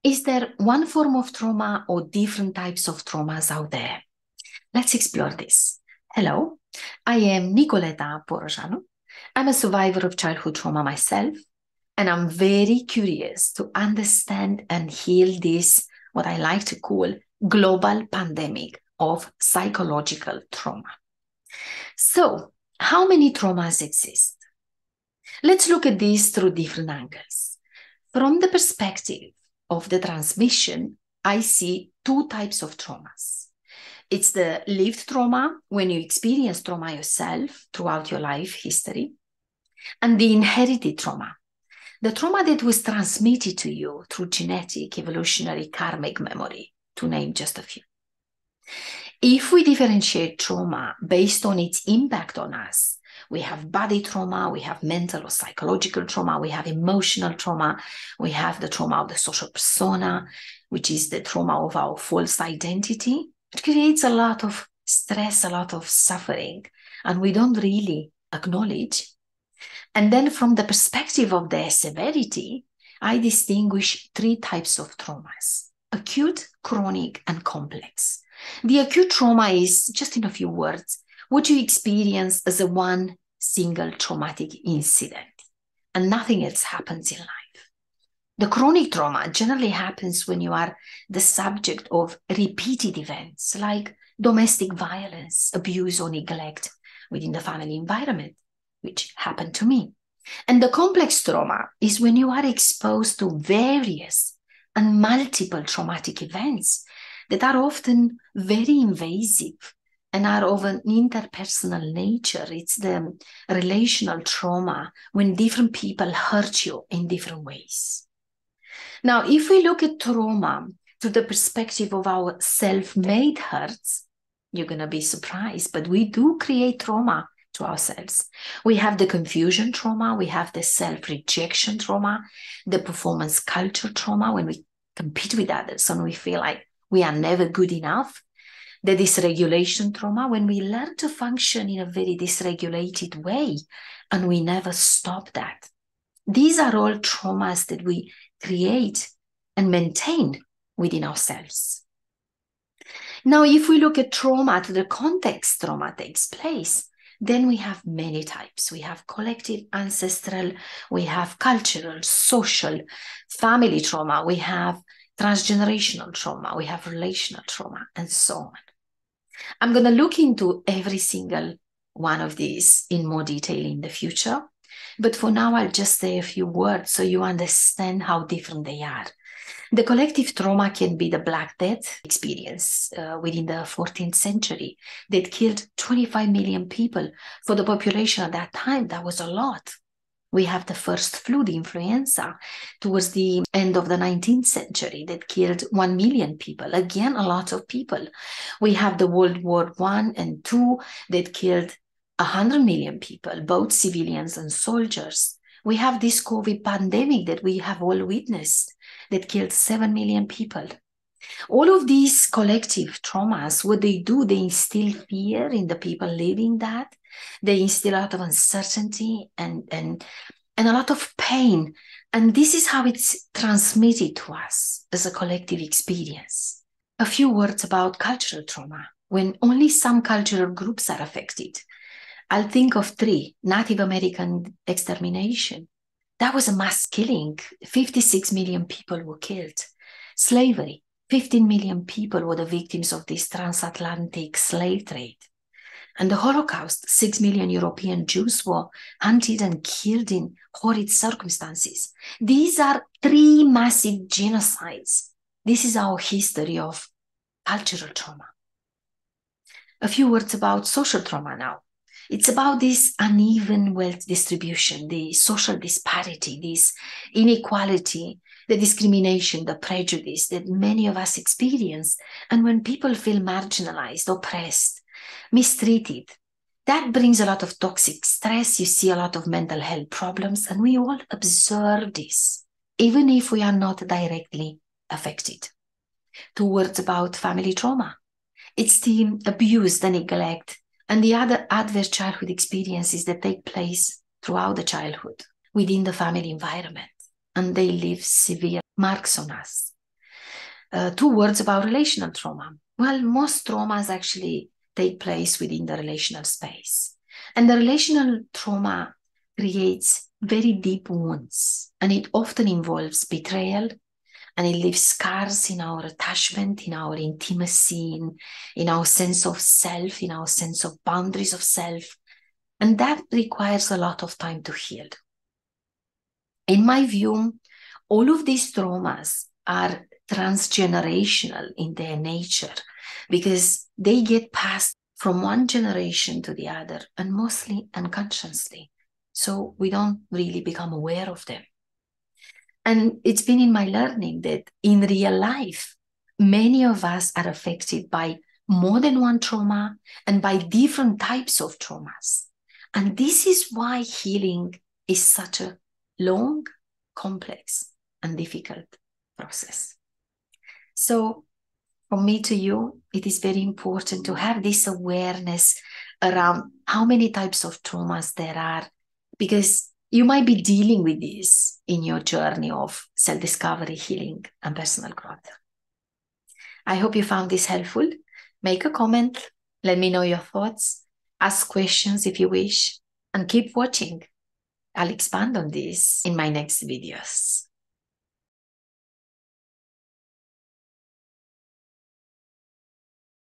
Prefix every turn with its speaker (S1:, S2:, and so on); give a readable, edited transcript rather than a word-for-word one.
S1: Is there one form of trauma or different types of traumas out there? Let's explore this. Hello, I am Nicoleta. I'm a survivor of childhood trauma myself, and I'm very curious to understand and heal this, what I like to call global pandemic of psychological trauma. So, how many traumas exist? Let's look at this through different angles. From the perspective of the transmission, I see two types of traumas. It's the lived trauma, when you experience trauma yourself throughout your life history, and the inherited trauma, the trauma that was transmitted to you through genetic, evolutionary, karmic memory, to name just a few. If we differentiate trauma based on its impact on us, we have body trauma, we have mental or psychological trauma, we have emotional trauma, we have the trauma of the social persona, which is the trauma of our false identity. It creates a lot of stress, a lot of suffering, and we don't really acknowledge. And then from the perspective of the severity, I distinguish three types of traumas: acute, chronic, and complex. The acute trauma is, just in a few words, what you experience as a one single traumatic incident, and nothing else happens in life. The chronic trauma generally happens when you are the subject of repeated events like domestic violence, abuse, or neglect within the family environment, which happened to me. And the complex trauma is when you are exposed to various and multiple traumatic events that are often very invasive and are of an interpersonal nature. It's the relational trauma when different people hurt you in different ways. Now, if we look at trauma to the perspective of our self-made hurts, you're going to be surprised, but we do create trauma to ourselves. We have the confusion trauma, we have the self-rejection trauma, the performance culture trauma when we compete with others and we feel like we are never good enough. The dysregulation trauma, when we learn to function in a very dysregulated way and we never stop that. These are all traumas that we create and maintain within ourselves. Now, if we look at trauma to the context trauma takes place, then we have many types. We have collective, ancestral, we have cultural, social, family trauma, we have transgenerational trauma, we have relational trauma, and so on. I'm going to look into every single one of these in more detail in the future. But for now, I'll just say a few words so you understand how different they are. The collective trauma can be the Black Death experience within the 14th century that killed 25 million people. For the population at that time, that was a lot. We have the first flu, the influenza, towards the end of the 19th century that killed 1 million people. Again, a lot of people. We have the World War I and II that killed 100 million people, both civilians and soldiers. We have this COVID pandemic that we have all witnessed that killed 7 million people. All of these collective traumas, what they do, they instill fear in the people living that. They instill a lot of uncertainty and a lot of pain. And this is how it's transmitted to us as a collective experience. A few words about cultural trauma. When only some cultural groups are affected, I'll think of three: Native American extermination. That was a mass killing. 56 million people were killed. Slavery. 15 million people were the victims of this transatlantic slave trade. And the Holocaust, 6 million European Jews were hunted and killed in horrid circumstances. These are three massive genocides. This is our history of cultural trauma. A few words about social trauma now. It's about this uneven wealth distribution, the social disparity, this inequality, the discrimination, the prejudice that many of us experience. And when people feel marginalized, oppressed, mistreated, that brings a lot of toxic stress. You see a lot of mental health problems, and we all observe this, even if we are not directly affected. 2 words about family trauma. It's the abuse, the neglect, and the other adverse childhood experiences that take place throughout the childhood within the family environment. And they leave severe marks on us. Two words about relational trauma. Well, most traumas actually take place within the relational space. And the relational trauma creates very deep wounds, and it often involves betrayal, and it leaves scars in our attachment, in our intimacy, in our sense of self, in our sense of boundaries of self. And that requires a lot of time to heal. In my view, all of these traumas are transgenerational in their nature because they get passed from one generation to the other, and mostly unconsciously. So we don't really become aware of them. And it's been in my learning that in real life, many of us are affected by more than one trauma and by different types of traumas. And this is why healing is such a long, complex, and difficult process. So, from me to you, it is very important to have this awareness around how many types of traumas there are, because you might be dealing with this in your journey of self-discovery, healing, and personal growth. I hope you found this helpful. Make a comment, let me know your thoughts, ask questions if you wish, and keep watching. I'll expand on this in my next videos.